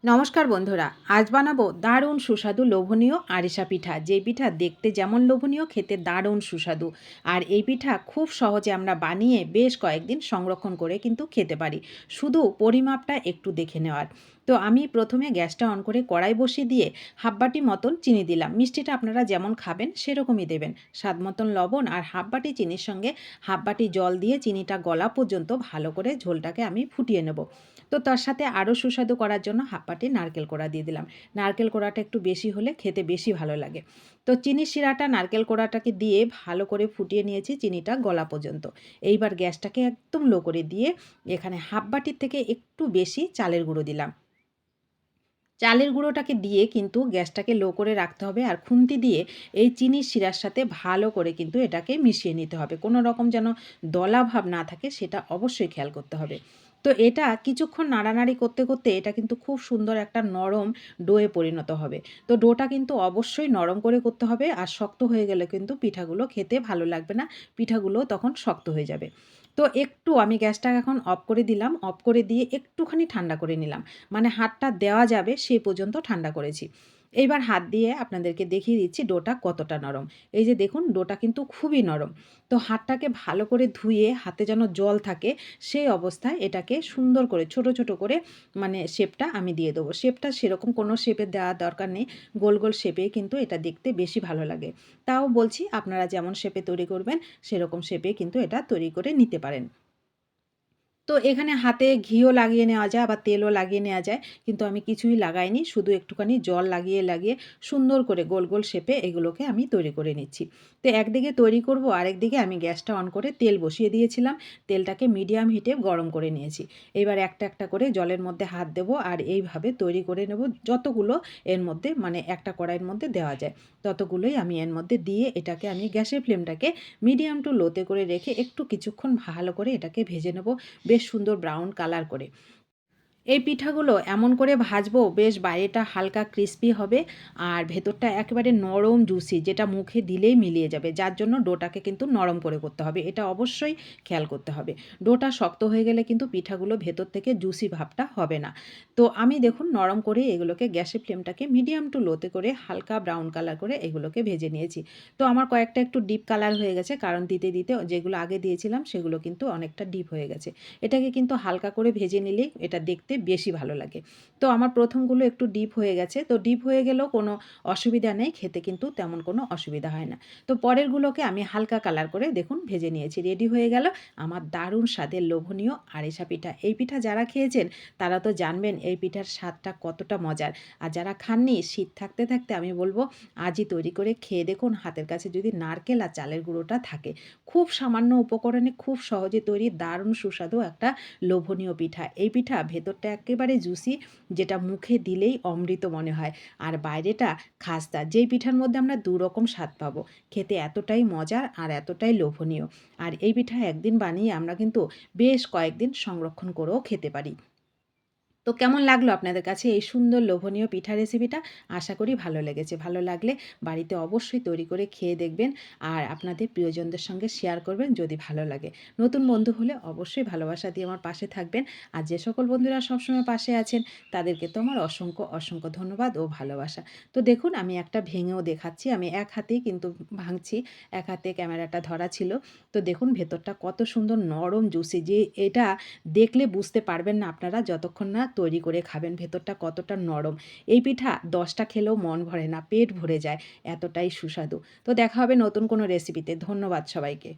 নমস্কার বন্ধুরা, আজ বানাবো দারুণ সুস্বাদু লোভনীয় আরিসা পিঠা। যে পিঠা দেখতে যেমন লোভনীয়, খেতে দারুণ সুস্বাদু। আর এই পিঠা খুব সহজে আমরা বানিয়ে বেশ কয়েকদিন সংরক্ষণ করে কিন্তু খেতে পারি, শুধু পরিমাপটা একটু দেখে নেওয়ার। তো আমি প্রথমে গ্যাসটা অন করে কড়াই বসিয়ে দিয়ে হাফ বাটি মতন চিনি দিলাম। মিষ্টিটা আপনারা যেমন খাবেন সেরকমই দেবেন। স্বাদ মতন লবণ আর হাফ বাটি চিনির সঙ্গে হাফ বাটি জল দিয়ে চিনিটা গলা পর্যন্ত ভালো করে ঝোলটাকে আমি ফুটিয়ে নেব। তো তার সাথে আরও সুস্বাদু করার জন্য হাফ বাটি নারকেল কোড়া দিয়ে দিলাম। নারকেল কোড়াটা একটু বেশি হলে খেতে বেশি ভালো লাগে। তো চিনির শিরাটা নারকেল কোড়াটাকে দিয়ে ভালো করে ফুটিয়ে নিয়েছি চিনিটা গলা পর্যন্ত। এইবার গ্যাসটাকে একদম লো করে দিয়ে এখানে হাফ বাটির থেকে একটু বেশি চালের গুঁড়ো দিলাম। চালের গুঁড়োটাকে দিয়ে কিন্তু গ্যাসটাকে লো করে রাখতে হবে, আর খুন্তি দিয়ে এই চিনির শিরার সাথে ভালো করে কিন্তু এটাকে মিশিয়ে নিতে হবে। কোনো রকম যেন দলা ভাব না থাকে সেটা অবশ্যই খেয়াল করতে হবে। তো এটা কিছুক্ষণ নাড়ানাড়ি করতে করতে এটা কিন্তু খুব সুন্দর একটা নরম ডোয়ে পরিণত হবে। তো ডোটা কিন্তু অবশ্যই নরম করে করতে হবে, আর শক্ত হয়ে গেলে কিন্তু পিঠাগুলো খেতে ভালো লাগবে না, পিঠাগুলো তখন শক্ত হয়ে যাবে। তো একটু আমি গ্যাসটা এখন অফ করে দিলাম, অফ করে দিয়ে একটুখানি ঠান্ডা করে নিলাম। মানে হাতটা দেওয়া যাবে সেই পর্যন্ত ঠান্ডা করেছি। এইবার হাত দিয়ে আপনাদেরকে দেখিয়ে দিচ্ছি ডোটা কতটা নরম। এই যে দেখুন, ডোটা কিন্তু খুবই নরম। তো হাতটাকে ভালো করে ধুয়ে হাতে যেন জল থাকে সেই অবস্থায় এটাকে সুন্দর করে ছোট ছোট করে মানে শেপটা আমি দিয়ে দেবো। শেপটা সেরকম কোনো শেপে দেওয়ার দরকার নেই, গোল গোল শেপে কিন্তু এটা দেখতে বেশি ভালো লাগে। তাও বলছি, আপনারা যেমন শেপে তৈরি করবেন সেরকম শেপে কিন্তু এটা তৈরি করে নিতে পারেন। তো এখানে হাতে ঘিও লাগিয়ে নেওয়া যায়, আবার তেলও লাগিয়ে নেওয়া যায়, কিন্তু আমি কিছুই লাগাইনি, শুধু একটুখানি জল লাগিয়ে লাগিয়ে সুন্দর করে গোল গোল শেপে এগুলোকে আমি তৈরি করে নিচ্ছি। তো একদিকে তৈরি করব, আরেকদিকে আমি গ্যাসটা অন করে তেল বসিয়ে দিয়েছিলাম। তেলটাকে মিডিয়াম হিটে গরম করে নিয়েছি। এবার একটা একটা করে জলের মধ্যে হাত দেব, আর এইভাবে তৈরি করে নেব যতগুলো এর মধ্যে মানে একটা কড়াইয়ের মধ্যে দেওয়া যায় ততগুলোই আমি এর মধ্যে দিয়ে এটাকে আমি গ্যাসের ফ্লেমটাকে মিডিয়াম টু লোতে করে রেখে একটু কিছুক্ষণ ভালো করে এটাকে ভেজে নেব, বেশ সুন্দর ব্রাউন কালার করে। এই পিঠাগুলো এমন করে ভাজবো বেশ বাইরেটা হালকা ক্রিস্পি হবে, আর ভেতরটা একেবারে নরম জুসি, যেটা মুখে দিলেই মিলিয়ে যাবে। যার জন্য ডোটাকে কিন্তু নরম করে করতে হবে, এটা অবশ্যই খেয়াল করতে হবে। ডোটা শক্ত হয়ে গেলে কিন্তু পিঠাগুলো ভেতর থেকে জুসি ভাবটা হবে না। তো আমি দেখুন নরম করে এগুলোকে গ্যাসের ফ্লেমটাকে মিডিয়াম টু লোতে করে হালকা ব্রাউন কালার করে এগুলোকে ভেজে নিয়েছি। তো আমার কয়েকটা একটু ডিপ কালার হয়ে গেছে, কারণ দিতে দিতে যেগুলো আগে দিয়েছিলাম সেগুলো কিন্তু অনেকটা ডিপ হয়ে গেছে। এটাকে কিন্তু হালকা করে ভেজে নিলেই এটা দেখতে বেশি ভালো লাগে। তো আমার প্রথমগুলো একটু ডিপ হয়ে গেছে, তো ডিপ হয়ে গেলেও কোনো অসুবিধা নেই, খেতে কিন্তু তেমন কোনো অসুবিধা হয় না। তো পরেরগুলোকে আমি হালকা কালার করে দেখুন ভেজে নিয়েছি। রেডি হয়ে গেল আমার দারুণ স্বাদের লোভনীয় আরিসা পিঠা। এই পিঠা যারা খেয়েছেন তারা তো জানবেন এই পিঠার স্বাদটা কতটা মজার। আর যারা খাননি, শীত থাকতে থাকতে আমি বলবো আজই তৈরি করে খেয়ে দেখুন। হাতের কাছে যদি নারকেল আর চালের গুঁড়োটা থাকে, খুব সামান্য উপকরণে খুব সহজে তৈরি দারুণ সুস্বাদু একটা লোভনীয় পিঠা। এই পিঠা ভেতরটা একেবারে জুসি, যেটা মুখে দিলেই অমৃত মনে হয়, আর বাইরেটা খাস্তা। যেই পিঠার মধ্যে আমরা দু রকম স্বাদ পাবো, খেতে এতটাই মজার আর এতটাই লোভনীয়। আর এই পিঠা একদিন বানিয়ে আমরা কিন্তু বেশ কয়েকদিন সংরক্ষণ করেও খেতে পারি। তো কেমন লাগলো আপনাদের কাছে এই সুন্দর লোভনীয় পিঠা রেসিপিটা? আশা করি ভালো লেগেছে। ভালো লাগলে বাড়িতে অবশ্যই তৈরি করে খেয়ে দেখবেন, আর আপনাদের প্রিয়জনদের সঙ্গে শেয়ার করবেন যদি ভালো লাগে। নতুন বন্ধু হলে অবশ্যই ভালোবাসা দিয়ে আমার পাশে থাকবেন। আর যে সকল বন্ধুরা সবসময় পাশে আছেন তাদেরকে তো আমার অসংখ্য অসংখ্য ধন্যবাদ ও ভালোবাসা। তো দেখুন আমি একটা ভেঙেও দেখাচ্ছি। আমি এক হাতেই কিন্তু ভাঙছি, এক হাতে ক্যামেরাটা ধরা ছিল। তো দেখুন ভেতরটা কত সুন্দর নরম জুসি, যে এটা দেখলে বুঝতে পারবেন না আপনারা যতক্ষণ না তৈরি করে খাবেন ভেতরটা কতটা নরম। এই পিঠা 10টা খেলেও মন ভরে না, পেট ভরে যায়, এতটাই সুস্বাদু। তো দেখা হবে নতুন কোনো রেসিপিতে। ধন্যবাদ সবাইকে।